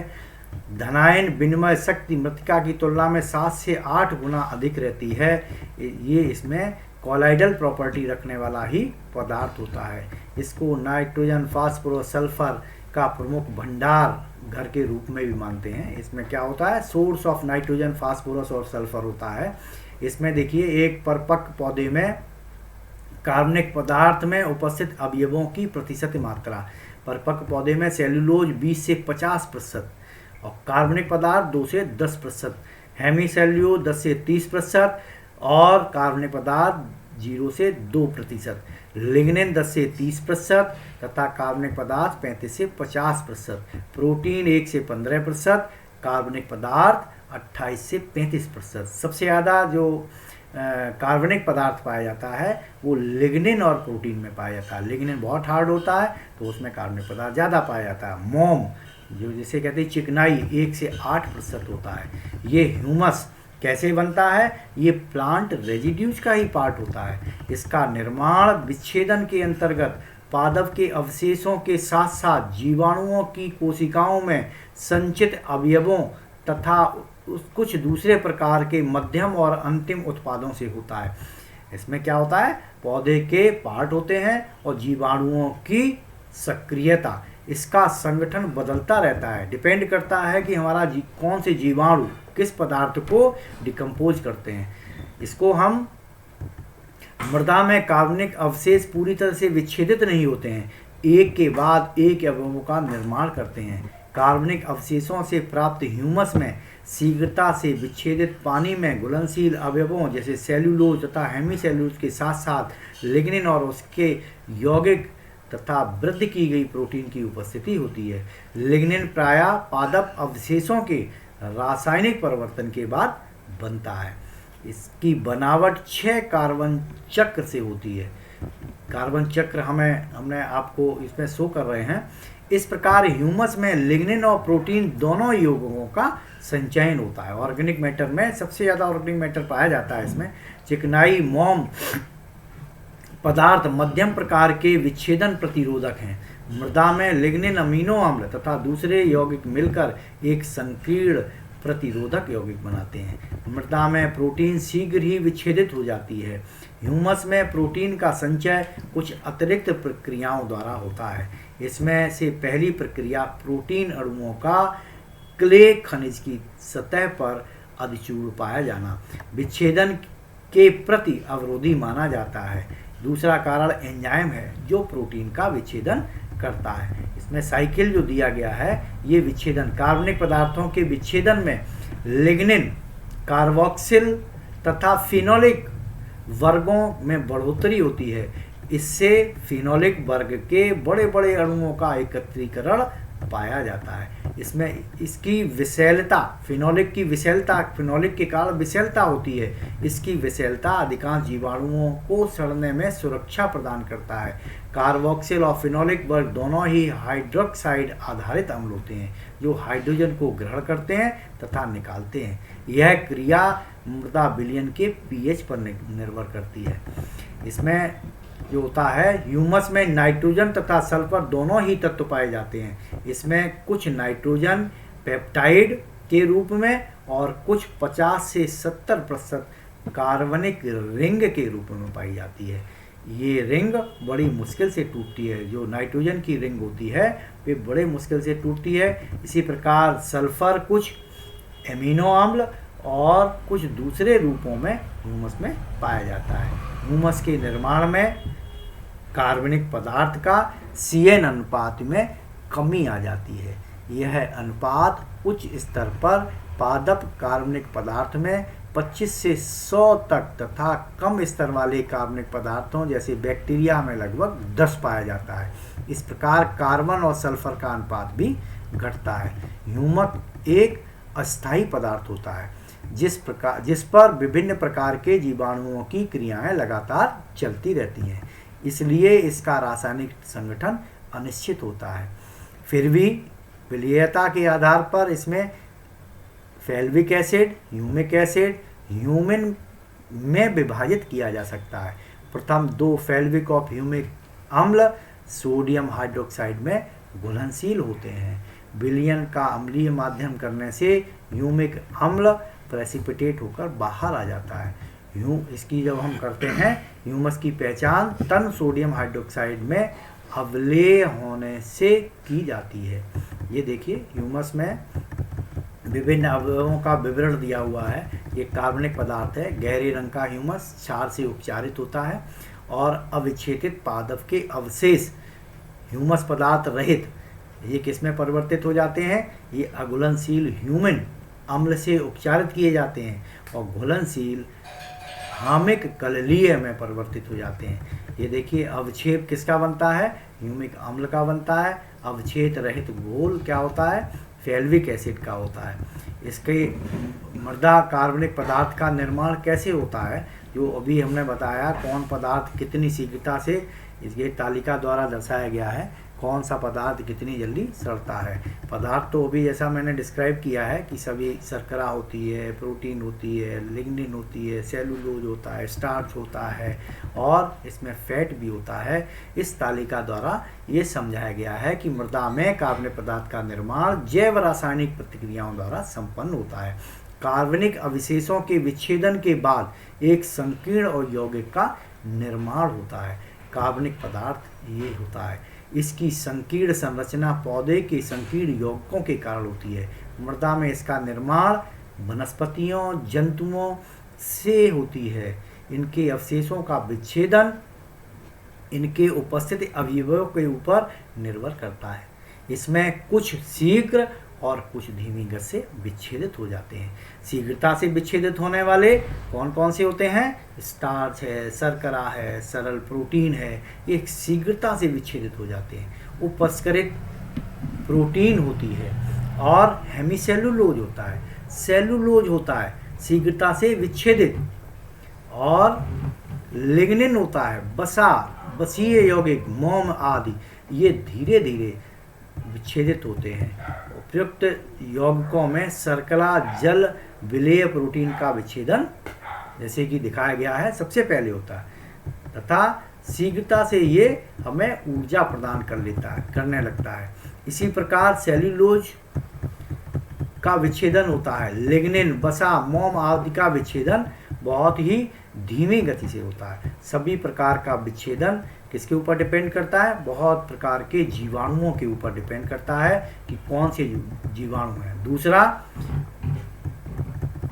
धनायन विनिमय शक्ति मृतिका की तुलना में 7 से 8 गुना अधिक रहती है। ये इसमें कॉलाइडल प्रॉपर्टी रखने वाला ही पदार्थ होता है। इसको नाइट्रोजन, फास्फोरस, सल्फर का प्रमुख भंडार घर के रूप में भी मानते हैं। इसमें क्या होता है, सोर्स ऑफ नाइट्रोजन, फास्फोरस और सल्फर होता है। इसमें देखिए एक परिपक्व पौधे में कार्बनिक पदार्थ में उपस्थित अवयवों की प्रतिशत मात्रा, परिपक्व पौधे में सेल्यूलोज 20 से 50% और कार्बनिक पदार्थ 2 से 10%, हेमीसेल्यूलोज 10 से 30% और कार्बनिक पदार्थ 0 से 2%, लिग्निन 10 से 30% तथा कार्बनिक पदार्थ 35 से 50%, प्रोटीन 1 से 15%, कार्बनिक पदार्थ 28 से 35%। सबसे ज़्यादा जो कार्बनिक पदार्थ पाया जाता है वो लिग्निन और प्रोटीन में पाया जाता है। लिग्निन बहुत हार्ड होता है तो उसमें कार्बनिक पदार्थ ज़्यादा पाया जाता है। मोम, जो जिसे कहते हैं चिकनाई, 1 से 8% होता है। ये ह्यूमस कैसे बनता है, ये प्लांट रेजिड्यूज का ही पार्ट होता है। इसका निर्माण विच्छेदन के अंतर्गत पादप के अवशेषों के साथ साथ जीवाणुओं की कोशिकाओं में संचित अवयवों तथा कुछ दूसरे प्रकार के मध्यम और अंतिम उत्पादों से होता है। इसमें क्या होता है, पौधे के पार्ट होते हैं और जीवाणुओं की सक्रियता, इसका संगठन बदलता रहता है। डिपेंड करता है कि हमारा कौन से जीवाणु किस पदार्थ को डिकम्पोज करते हैं। इसको हम मृदा में कार्बनिक अवशेष पूरी तरह से विच्छेदित नहीं होते हैं, एक के बाद एक अवयवों का निर्माण करते हैं। कार्बनिक अवशेषों से प्राप्त ह्यूमस में शीघ्रता से विच्छेदित पानी में घुलनशील अवयवों जैसे सेल्यूलोज तथा हेमीसेल्यूलोज के साथ साथ लिग्निन और उसके यौगिक तथा वृद्धि की गई प्रोटीन की उपस्थिति होती है। लिग्निन प्रायः पादप अवशेषों के रासायनिक परिवर्तन के बाद बनता है। इसकी बनावट 6 कार्बन चक्र से होती है। कार्बन चक्र हमने आपको इसमें शो कर रहे हैं। इस प्रकार ह्यूमस में लिग्निन और प्रोटीन दोनों यौगिकों का संचयन होता है। ऑर्गेनिक मैटर में सबसे ज़्यादा ऑर्गेनिक मैटर पाया जाता है। इसमें चिकनाई, मोम पदार्थ मध्यम प्रकार के विच्छेदन प्रतिरोधक हैं। मृदा में लिग्निन अमीनो अम्ल तथा दूसरे यौगिक मिलकर एक संकीर्ण प्रतिरोधक यौगिक बनाते हैं। मृदा में प्रोटीन शीघ्र ही विच्छेदित हो जाती है। ह्यूमस में प्रोटीन का संचय कुछ अतिरिक्त प्रक्रियाओं द्वारा होता है। इसमें से पहली प्रक्रिया प्रोटीन अणुओं का क्ले खनिज की सतह पर अधिचूर्ण पाया जाना विच्छेदन के प्रति अवरोधी माना जाता है। दूसरा कारण एंजाइम है जो प्रोटीन का विच्छेदन करता है। इसमें साइकिल जो दिया गया है, ये विच्छेदन कार्बनिक पदार्थों के विच्छेदन में लिग्निन, कार्बोक्सिल तथा फिनोलिक वर्गों में बढ़ोतरी होती है। इससे फिनोलिक वर्ग के बड़े बड़े अणुओं का एकत्रीकरण पाया जाता है। इसमें इसकी विशैलता, फिनोलिक की विशैलता, फिनोलिक के कारण विशैलता होती है। इसकी विशैलता अधिकांश जीवाणुओं को सड़ने में सुरक्षा प्रदान करता है। कार्बोक्सिल और फिनोलिक वर्ग दोनों ही हाइड्रोक्साइड आधारित अम्ल होते हैं जो हाइड्रोजन को ग्रहण करते हैं तथा निकालते हैं। यह क्रिया मृदा विलयन के पीएच पर निर्भर करती है। इसमें जो होता है, ह्यूमस में नाइट्रोजन तथा सल्फर दोनों ही तत्व पाए जाते हैं। इसमें कुछ नाइट्रोजन पेप्टाइड के रूप में और कुछ 50 से 70% कार्बनिक रिंग के रूप में पाई जाती है। ये रिंग बड़ी मुश्किल से टूटती है। जो नाइट्रोजन की रिंग होती है वे बड़े मुश्किल से टूटती है। इसी प्रकार सल्फर कुछ एमिनो अम्ल और कुछ दूसरे रूपों में ह्यूमस में पाया जाता है। ह्यूमस के निर्माण में कार्बनिक पदार्थ का CN अनुपात में कमी आ जाती है। यह अनुपात उच्च स्तर पर पादप कार्बनिक पदार्थ में 25 से 100 तक तथा कम स्तर वाले कार्बनिक पदार्थों जैसे बैक्टीरिया में लगभग 10 पाया जाता है। इस प्रकार कार्बन और सल्फर का अनुपात भी घटता है। ह्यूमस एक अस्थायी पदार्थ होता है जिस पर विभिन्न प्रकार के जीवाणुओं की क्रियाएं लगातार चलती रहती हैं, इसलिए इसका रासायनिक संगठन अनिश्चित होता है। फिर भी विलेयता के आधार पर इसमें फैल्विक एसिड, ह्यूमिक एसिड, ह्यूमिन में विभाजित किया जा सकता है। प्रथम 2 फैल्विक और ह्यूमिक अम्ल सोडियम हाइड्रोक्साइड में घुलनशील होते हैं। विलयन का अम्लीय माध्यम करने से ह्यूमिक अम्ल प्रेसिपिटेट होकर बाहर आ जाता है। इसकी जब हम करते हैं ह्यूमस की पहचान टन सोडियम हाइड्रोक्साइड में अवलेय होने से की जाती है। ये देखिए ह्यूमस में विभिन्न अवयवों का विवरण दिया हुआ है। ये कार्बनिक पदार्थ है। गहरे रंग का ह्यूमस क्षार से उपचारित होता है और अविच्छेदित पादप के अवशेष ह्यूमस पदार्थ रहित ये किस में परिवर्तित हो जाते हैं? ये अघुलनशील ह्यूमिन अम्ल से उपचारित किए जाते हैं और घुलनशील हामिक कललीय में परिवर्तित हो जाते हैं। ये देखिए अवक्षेप किसका बनता है? ह्यूमिक अम्ल का बनता है। अवक्षेप रहित घोल क्या होता है? फैल्विक एसिड का होता है। इसके मृदा कार्बनिक पदार्थ का निर्माण कैसे होता है, जो अभी हमने बताया कौन पदार्थ कितनी शीघ्रता से इसके तालिका द्वारा दर्शाया गया है, कौन सा पदार्थ कितनी जल्दी सड़ता है। पदार्थ तो अभी जैसा मैंने डिस्क्राइब किया है कि सभी शर्करा होती है, प्रोटीन होती है, लिग्निन होती है, सेलुलोज होता है, स्टार्च होता है और इसमें फैट भी होता है। इस तालिका द्वारा ये समझाया गया है कि मृदा में कार्बनिक पदार्थ का निर्माण जैव रासायनिक प्रतिक्रियाओं द्वारा संपन्न होता है। कार्बनिक अवशेषों के विच्छेदन के बाद एक संकीर्ण और यौगिक का निर्माण होता है। कार्बनिक पदार्थ ये होता है। इसकी संकीर्ण संरचना पौधे के संकीर्ण यौगिकों के कारण होती है। मृदा में इसका निर्माण वनस्पतियों, जंतुओं से होती है। इनके अवशेषों का विच्छेदन इनके उपस्थित अवयवों के ऊपर निर्भर करता है। इसमें कुछ शीघ्र और कुछ धीमी गति से विच्छेदित हो जाते हैं। शीघ्रता से विच्छेदित होने वाले कौन कौन से होते हैं? स्टार्च है, शर्करा है, सरल प्रोटीन है, ये शीघ्रता से विच्छेदित हो जाते हैं। उपस्करित प्रोटीन होती है और हेमीसेलुलोज होता है। सेलुलोज होता है शीघ्रता से विच्छेदित, और लिग्निन होता है, वसा, वसीय यौगिक, मोम आदि ये धीरे धीरे विच्छेदित होते हैं। उपयुक्त यौगिकों में शर्करा जल विलेय प्रोटीन का विच्छेदन जैसे कि दिखाया गया है सबसे पहले होता है तथा शीघ्रता से ये हमें ऊर्जा प्रदान करने लगता है। इसी प्रकार सेल्यूलोज का विच्छेदन होता है। लिग्निन, वसा, मोम आदि का विच्छेदन बहुत ही धीमी गति से होता है। सभी प्रकार का विच्छेदन किसके ऊपर डिपेंड करता है? बहुत प्रकार के जीवाणुओं के ऊपर डिपेंड करता है कि कौन से जीवाणु हैं। दूसरा,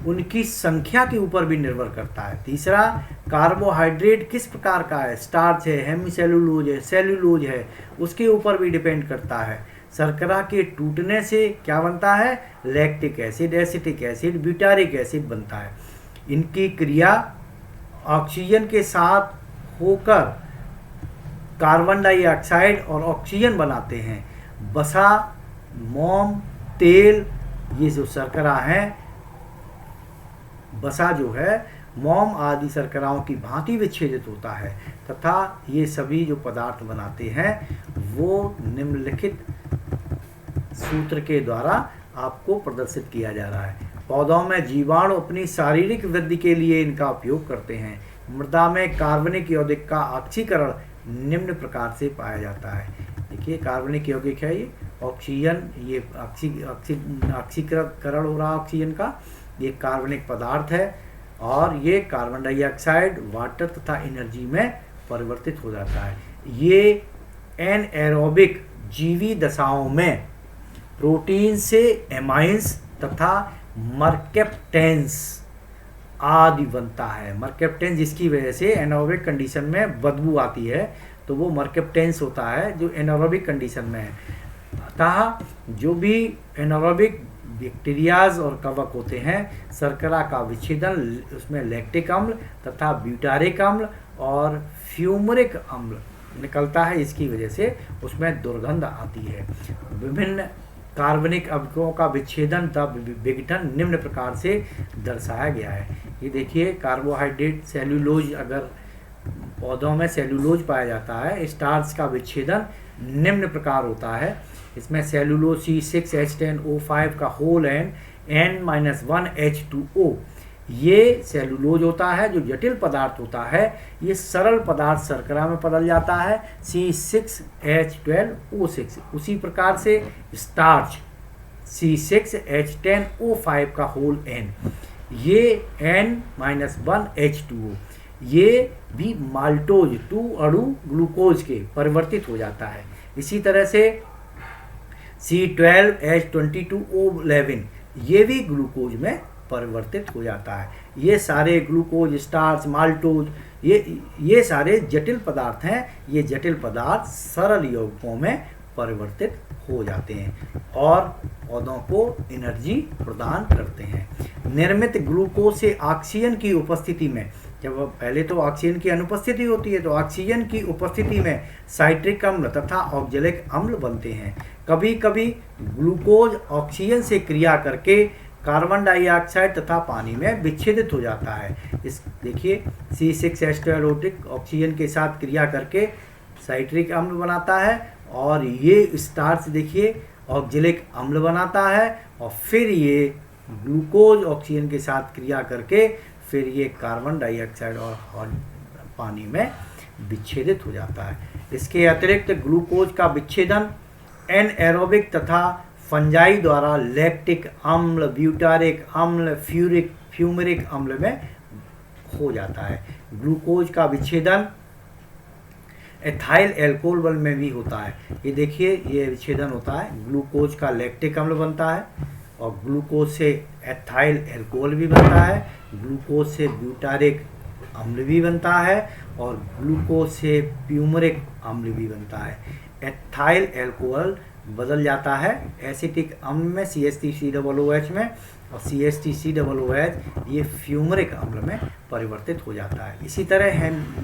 उनकी संख्या के ऊपर भी निर्भर करता है। तीसरा, कार्बोहाइड्रेट किस प्रकार का है, स्टार्च है, हेमीसेलुलोज है, सेल्यूलोज है, उसके ऊपर भी डिपेंड करता है। शर्करा के टूटने से क्या बनता है? Lactic acid, acetic acid, butyric acid बनता है। इनकी क्रिया ऑक्सीजन के साथ होकर कार्बन डाइऑक्साइड और ऑक्सीजन बनाते हैं। वसा, मोम, तेल, ये जो शर्करा हैं, वसा जो है मोम आदि शर्कराओं की भांति विच्छेदित होता है तथा ये सभी जो पदार्थ बनाते हैं वो निम्नलिखित सूत्र के द्वारा आपको प्रदर्शित किया जा रहा है। पौधों में जीवाणु अपनी शारीरिक वृद्धि के लिए इनका उपयोग करते हैं। मृदा में कार्बनिक यौगिक का ऑक्सीकरण निम्न प्रकार से पाया जाता है। देखिए कार्बनिक यौगिक है, ये ऑक्सीजन, ये ऑक्सीकरण हो रहा है ऑक्सीजन का, ये कार्बनिक पदार्थ है और ये कार्बन डाइऑक्साइड, वाटर तथा एनर्जी में परिवर्तित हो जाता है। ये एनएरोबिक जीवी दशाओं में प्रोटीन से एमाइंस तथा मर्केप्टेंस आदि बनता है। मर्केप्टेंस जिसकी वजह से एनारोबिक कंडीशन में बदबू आती है, तो वो मर्केप्टेंस होता है जो एनारोबिक कंडीशन में है। अतः जो भी एनारोबिक बैक्टीरियाज और कवक होते हैं, शर्करा का विच्छेदन उसमें लैक्टिक अम्ल तथा ब्यूटारिक अम्ल और फ्यूमरिक अम्ल निकलता है, इसकी वजह से उसमें दुर्गंध आती है। विभिन्न कार्बनिक अवयवों का विच्छेदन तथा विघटन निम्न प्रकार से दर्शाया गया है। ये देखिए, कार्बोहाइड्रेट सेल्यूलोज, अगर पौधों में सेल्यूलोज पाया जाता है, स्टार्च का विच्छेदन निम्न प्रकार होता है। इसमें सेल्यूलोज C6H10O5 का होल एन N-1H2O, ये सेल्यूलोज होता है। जो जटिल पदार्थ होता है, ये सरल पदार्थ शर्करा में बदल जाता है, C6H12O6। उसी प्रकार से स्टार्च C6H10O5 का होल एन, ये N-1H2O, ये भी माल्टोज 2 अणु ग्लूकोज के परिवर्तित हो जाता है। इसी तरह से C12H22O11, ये भी ग्लूकोज में परिवर्तित हो जाता है। ये सारे ग्लूकोज, स्टार्च, माल्टोज, ये सारे जटिल पदार्थ हैं। ये जटिल पदार्थ सरल यौगिकों में परिवर्तित हो जाते हैं और पौधों को एनर्जी प्रदान करते हैं। निर्मित ग्लूकोज से ऑक्सीजन की उपस्थिति में, जब पहले तो ऑक्सीजन की अनुपस्थिति होती है, तो ऑक्सीजन की उपस्थिति में साइट्रिक अम्ल तथा ऑक्जेलिक अम्ल बनते हैं। कभी कभी ग्लूकोज ऑक्सीजन से क्रिया करके कार्बन डाइऑक्साइड तथा पानी में विच्छेदित हो जाता है। इस देखिए, C6H12O6 ऑक्सीजन के साथ क्रिया करके साइट्रिक अम्ल बनाता है, और ये स्टार्च देखिए ऑक्जेलिक अम्ल बनाता है, और फिर ये ग्लूकोज ऑक्सीजन के साथ क्रिया करके फिर ये कार्बन डाइऑक्साइड और पानी में विच्छेदित हो जाता है। इसके अतिरिक्त ग्लूकोज का विच्छेदन एनएरोबिक तथा फंजाई द्वारा लैक्टिक अम्ल, ब्यूटारिक अम्ल, फ्यूमरिक अम्ल में हो जाता है। ग्लूकोज का विच्छेदन एथाइल एल्कोहल में भी होता है। ये देखिए, ये विच्छेदन होता है, ग्लूकोज का लैक्टिक अम्ल बनता है, और ग्लूकोज से एथाइल एल्कोहल भी बनता है, ग्लूकोज से ब्यूटारिक अम्ल भी बनता है, और ग्लूकोज से फ्यूमरिक अम्ल भी बनता है। एथाइल एल्कोहल बदल जाता है एसिटिक अम्ल में, CH3COOH में, और CH3COOH ये फ्यूमरिक अम्ल में परिवर्तित हो जाता है। इसी तरह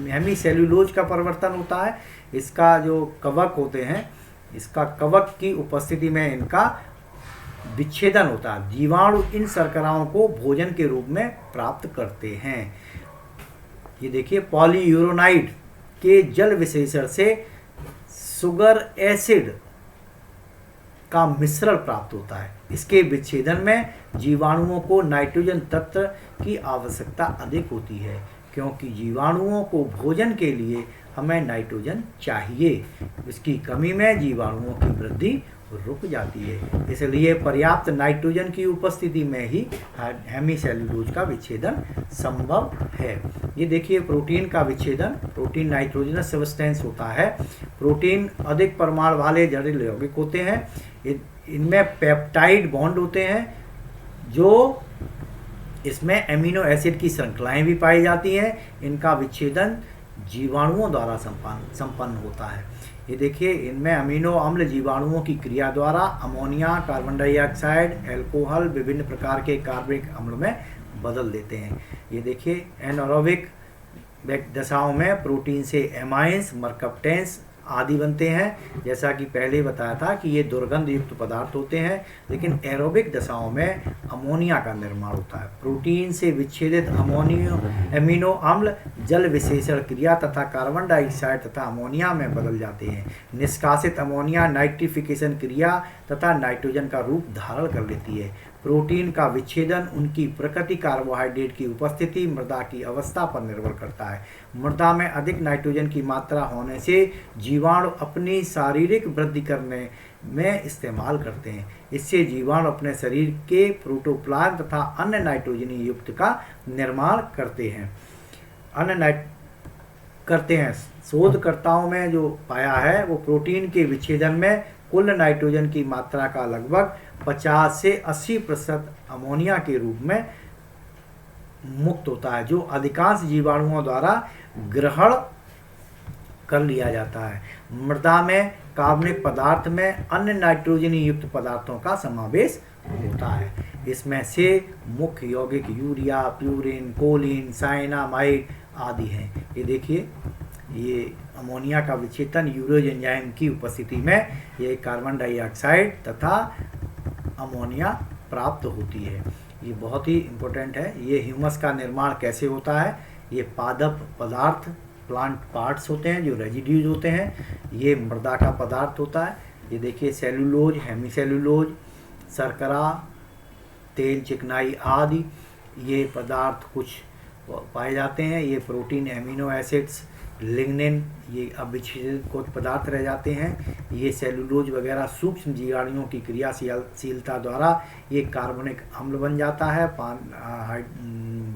हेमी सेल्यूलोज का परिवर्तन होता है। इसका जो कवक होते हैं, इसका कवक की उपस्थिति में इनका विच्छेदन होता है। जीवाणु इन शर्कराओं को भोजन के रूप में प्राप्त करते हैं। ये देखिए, पॉलीयूरोनाइड के जल विशेषण से सुगर एसिड का मिश्रण प्राप्त होता है। इसके विच्छेदन में जीवाणुओं को नाइट्रोजन तत्व की आवश्यकता अधिक होती है, क्योंकि जीवाणुओं को भोजन के लिए हमें नाइट्रोजन चाहिए। इसकी कमी में जीवाणुओं की वृद्धि रुक जाती है, इसलिए पर्याप्त नाइट्रोजन की उपस्थिति में ही हेमीसेल्यूलोज का विच्छेदन संभव है। ये देखिए, प्रोटीन का विच्छेदन, प्रोटीन नाइट्रोजनस सब्सटेंस होता है। प्रोटीन अधिक परमाणु वाले जटिल यौगिक होते हैं। इनमें पेप्टाइड बॉन्ड होते हैं, जो इसमें एमिनो एसिड की श्रृंखलाएं भी पाई जाती हैं। इनका विच्छेदन जीवाणुओं द्वारा संपन्न होता है। ये देखिए, इनमें अमीनो अम्ल जीवाणुओं की क्रिया द्वारा अमोनिया, कार्बन डाइऑक्साइड, अल्कोहल, विभिन्न प्रकार के कार्बनिक अम्ल में बदल देते हैं। ये देखिए, एनारोबिक दशाओं में प्रोटीन से एमाइंस, मर्कप्टेंस आदि बनते हैं। जैसा कि पहले बताया था कि ये दुर्गंध युक्त पदार्थ होते हैं, लेकिन एरोबिक दशाओं में अमोनिया का निर्माण होता है। प्रोटीन से विच्छेदित एमिनो अम्ल जल विशेषण क्रिया तथा कार्बन डाइऑक्साइड तथा अमोनिया में बदल जाते हैं। निष्कासित अमोनिया नाइट्रिफिकेशन क्रिया तथा नाइट्रोजन का रूप धारण कर लेती है। प्रोटीन का विच्छेदन उनकी प्रकृति, कार्बोहाइड्रेट की उपस्थिति, मृदा की अवस्था पर निर्भर करता है। मृदा में अधिक नाइट्रोजन की मात्रा होने से जीवाणु अपनी शारीरिक वृद्धि करने में इस्तेमाल करते हैं। इससे जीवाणु अपने शरीर के प्रोटोप्लाज्म तथा अन्य नाइट्रोजनी युक्त का निर्माण करते हैं। शोधकर्ताओं में जो पाया है वो प्रोटीन के विच्छेदन में कुल नाइट्रोजन की मात्रा का लगभग 50 से 80% अमोनिया के रूप में मुक्त होता है, जो अधिकांश जीवाणुओं द्वारा ग्रहण कर लिया जाता है। मृदा में कार्बनिक पदार्थ में अन्य नाइट्रोजनी युक्त पदार्थों का समावेश होता है। इसमें से मुख्य यौगिक यूरिया, प्यूरिन, कोलिन, साइनामाइड आदि हैं। ये देखिए, ये अमोनिया का विच्छेदन यूरेज एंजाइम की उपस्थिति में ये कार्बन डाइऑक्साइड तथा अमोनिया प्राप्त होती है। ये बहुत ही इम्पोर्टेंट है। ये ह्यूमस का निर्माण कैसे होता है? ये पादप पदार्थ, प्लांट पार्ट्स होते हैं जो रेजिड्यूज होते हैं, ये मृदा का पदार्थ होता है। ये देखिए, सेलुलोज, हेमीसेलुलोज, शर्करा, तेल, चिकनाई आदि ये पदार्थ कुछ पाए जाते हैं। ये प्रोटीन, एमिनो एसिड्स, लिग्निन, ये अविच्छेदित कुछ पदार्थ रह जाते हैं। ये सेलुलोज वगैरह सूक्ष्म जीवाणुओं की क्रियाशीलता द्वारा ये कार्बनिक अम्ल बन जाता है,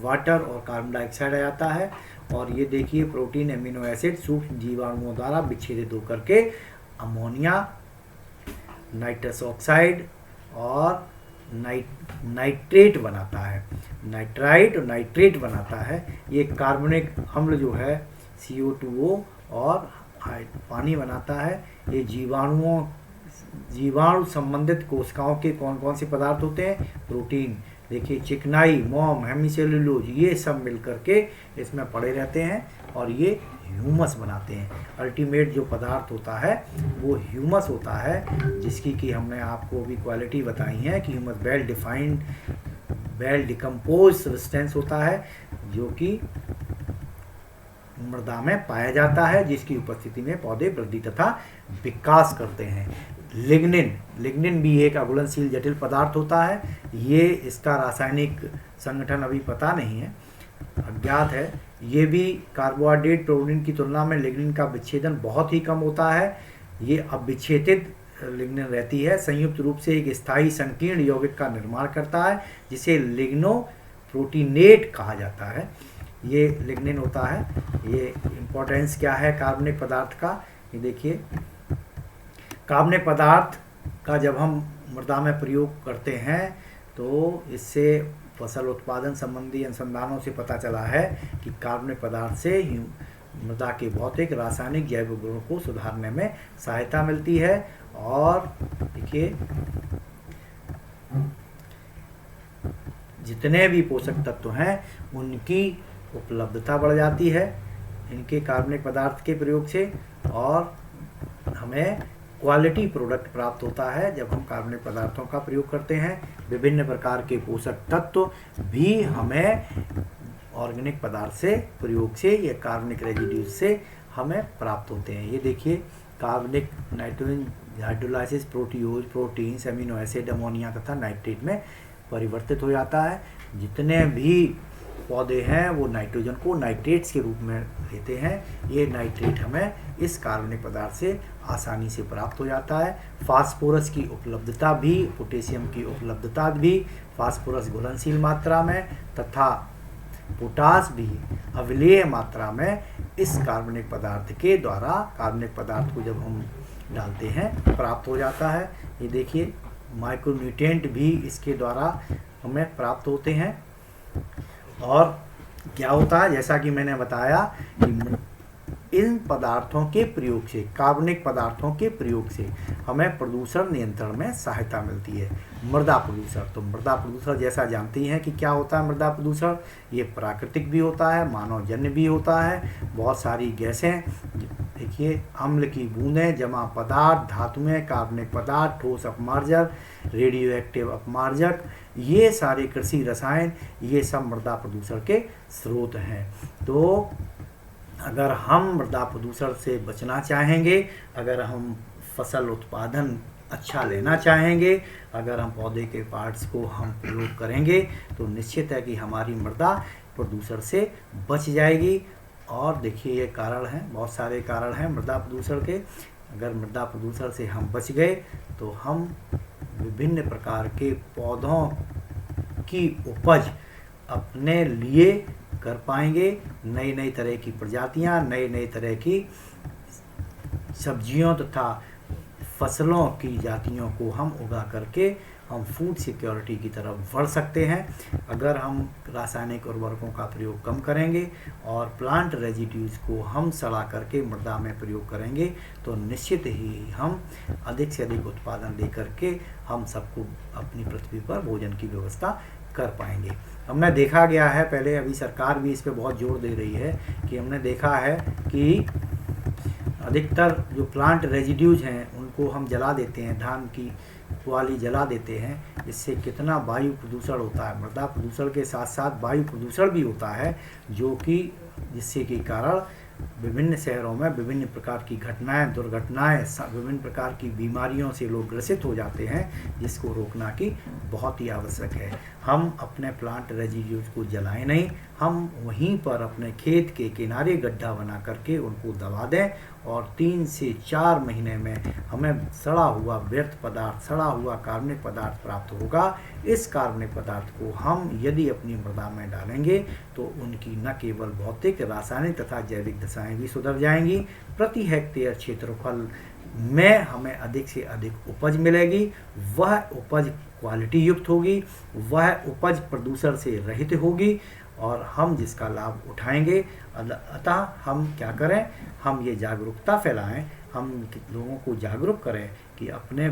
वाटर और कार्बन डाइऑक्साइड आ जाता है। और ये देखिए, प्रोटीन, एमिनो एसिड सूक्ष्म जीवाणुओं द्वारा विच्छेदित होकर के अमोनिया, नाइट्रस ऑक्साइड और नाइट्रेट बनाता है, नाइट्राइट और नाइट्रेट बनाता है। ये कार्बनिक अम्ल जो है CO2O और पानी बनाता है। ये जीवाणु संबंधित कोशिकाओं के कौन कौन से पदार्थ होते हैं? प्रोटीन, देखिए चिकनाई, मोम, हेमीसेलुलोज, ये सब मिलकर के इसमें पड़े रहते हैं और ये ह्यूमस बनाते हैं। अल्टीमेट जो पदार्थ होता है वो ह्यूमस होता है, जिसकी कि हमने आपको भी क्वालिटी बताई है कि humus well defined, well decompose substance होता है, जो कि मृदा में पाया जाता है, जिसकी उपस्थिति में पौधे वृद्धि तथा विकास करते हैं। लिग्निन भी एक अघुलनशील जटिल पदार्थ होता है। ये इसका रासायनिक संगठन अभी पता नहीं है, अज्ञात है। ये भी कार्बोहाइड्रेट प्रोटीन की तुलना में लिग्निन का विच्छेदन बहुत ही कम होता है। ये अविच्छेदित लिग्निन रहती है, संयुक्त रूप से एक स्थायी संकीर्ण यौगिक का निर्माण करता है, जिसे लिग्नो प्रोटीनेट कहा जाता है। ये लिग्निन होता है। ये इम्पोर्टेंस क्या है कार्बनिक पदार्थ का? ये देखिए, कार्बनिक पदार्थ का जब हम मृदा में प्रयोग करते हैं तो इससे फसल उत्पादन संबंधी अनुसंधानों से पता चला है कि कार्बनिक पदार्थ से मृदा के भौतिक, रासायनिक, जैव गुणों को सुधारने में सहायता मिलती है। और देखिए, जितने भी पोषक तत्व हैं उनकी उपलब्धता बढ़ जाती है इनके कार्बनिक पदार्थ के प्रयोग से, और हमें क्वालिटी प्रोडक्ट प्राप्त होता है जब हम कार्बनिक पदार्थों का प्रयोग करते हैं। विभिन्न प्रकार के पोषक तत्व भी हमें ऑर्गेनिक पदार्थ से प्रयोग से या कार्बनिक रेजिड्यूज से हमें प्राप्त होते हैं। ये देखिए, कार्बनिक nitrogen hydrolysis proteose, proteins, amino acid, ammonia तथा नाइट्रेट में परिवर्तित हो जाता है। जितने भी पौधे हैं वो नाइट्रोजन को नाइट्रेट्स के रूप में लेते हैं। ये नाइट्रेट हमें इस कार्बनिक पदार्थ से आसानी से प्राप्त हो जाता है। फास्फोरस की उपलब्धता भी, पोटेशियम की उपलब्धता भी, फास्फोरस घुलनशील मात्रा में तथा पोटास भी अवलेय मात्रा में इस कार्बनिक पदार्थ के द्वारा, कार्बनिक पदार्थ को जब हम डालते हैं, प्राप्त हो जाता है। ये देखिए, माइक्रोन्यूट्रिएंट भी इसके द्वारा हमें प्राप्त होते हैं। और क्या होता है, जैसा कि मैंने बताया कि इन पदार्थों के प्रयोग से, कार्बनिक पदार्थों के प्रयोग से हमें प्रदूषण नियंत्रण में सहायता मिलती है। मृदा प्रदूषण, तो मृदा प्रदूषण जैसा जानती हैं कि क्या होता है मृदा प्रदूषण, ये प्राकृतिक भी होता है, मानवजन्य भी होता है। बहुत सारी गैसें, देखिए, अम्ल की बूंदें, जमा पदार्थ, धातुएं, कार्बनिक पदार्थ, ठोस अपमार्जक, रेडियो एक्टिव अपमार्जक, ये सारे कृषि रसायन, ये सब मृदा प्रदूषण के स्रोत हैं। तो अगर हम मृदा प्रदूषण से बचना चाहेंगे, अगर हम फसल उत्पादन अच्छा लेना चाहेंगे, अगर हम पौधे के पार्ट्स को हम प्रयोग करेंगे तो निश्चित है कि हमारी मृदा प्रदूषण से बच जाएगी। और देखिए ये कारण हैं, बहुत सारे कारण हैं मृदा प्रदूषण के। अगर मृदा प्रदूषण से हम बच गए तो हम विभिन्न प्रकार के पौधों की उपज अपने लिए कर पाएंगे। नई नई तरह की प्रजातियां, नई नई तरह की सब्जियों तथा फसलों की जातियों को हम उगा करके हम फूड सिक्योरिटी की तरफ बढ़ सकते हैं। अगर हम रासायनिक उर्वरकों का प्रयोग कम करेंगे और प्लांट रेजिड्यूज को हम सड़ा करके मृदा में प्रयोग करेंगे तो निश्चित ही हम अधिक से अधिक उत्पादन लेकर के हम सबको अपनी पृथ्वी पर भोजन की व्यवस्था कर पाएंगे। हमने देखा गया है पहले, अभी सरकार भी इस पर बहुत जोर दे रही है कि हमने देखा है कि अधिकतर जो प्लांट रेजिड्यूज हैं उनको हम जला देते हैं, धान की पुआली जला देते हैं, इससे कितना वायु प्रदूषण होता है। मृदा प्रदूषण के साथ साथ वायु प्रदूषण भी होता है, जो कि जिससे के कारण विभिन्न शहरों में विभिन्न प्रकार की घटनाएं, दुर्घटनाएं, विभिन्न प्रकार की बीमारियों से लोग ग्रसित हो जाते हैं, जिसको रोकना की बहुत ही आवश्यक है। हम अपने प्लांट रेजिड्यूज को जलाएं नहीं, हम वहीं पर अपने खेत के किनारे गड्ढा बना करके उनको दबा दें और 3 से 4 महीने में हमें सड़ा हुआ व्यर्थ पदार्थ, सड़ा हुआ कार्बनिक पदार्थ प्राप्त होगा। इस कार्बनिक पदार्थ को हम यदि अपनी मृदा में डालेंगे तो उनकी न केवल भौतिक, रासायनिक तथा जैविक दशाएं भी सुधर जाएंगी। प्रति हेक्टेयर क्षेत्रफल में हमें अधिक से अधिक उपज मिलेगी। वह उपज क्वालिटी युक्त होगी, वह उपज प्रदूषण से रहित होगी और हम जिसका लाभ उठाएंगे। अतः हम क्या करें, हम ये जागरूकता फैलाएं, हम लोगों को जागरूक करें कि अपने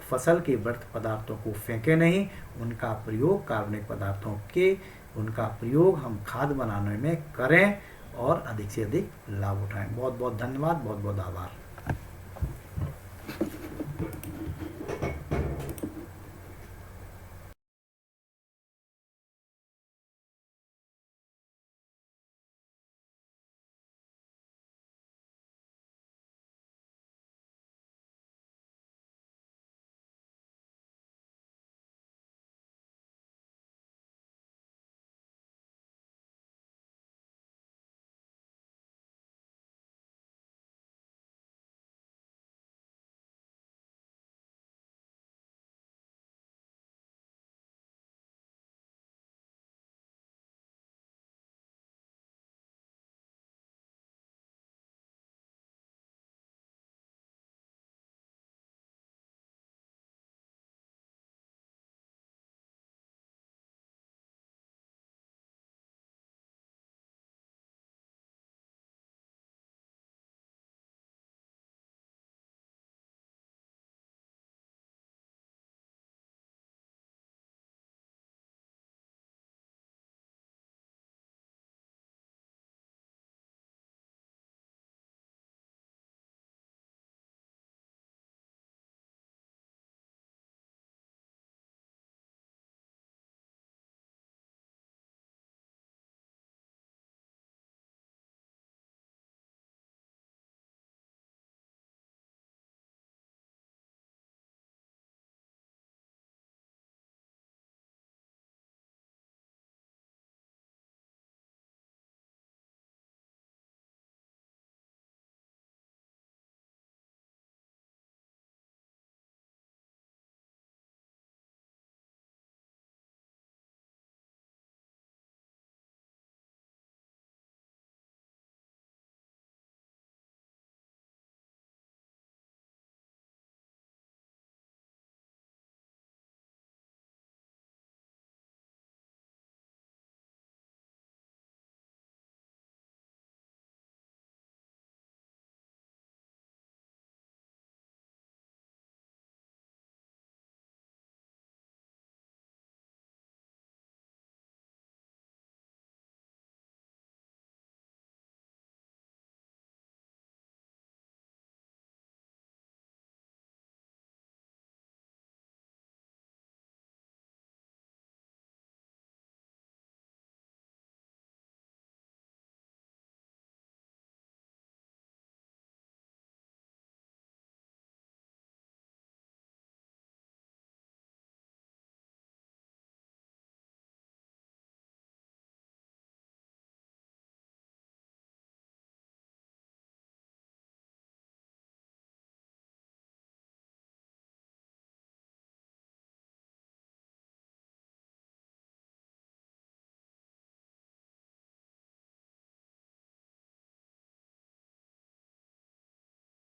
फसल के व्यर्थ पदार्थों को फेंकें नहीं, उनका प्रयोग कार्बनिक पदार्थों के उनका प्रयोग हम खाद बनाने में करें और अधिक से अधिक लाभ उठाएं। बहुत बहुत धन्यवाद, बहुत बहुत आभार।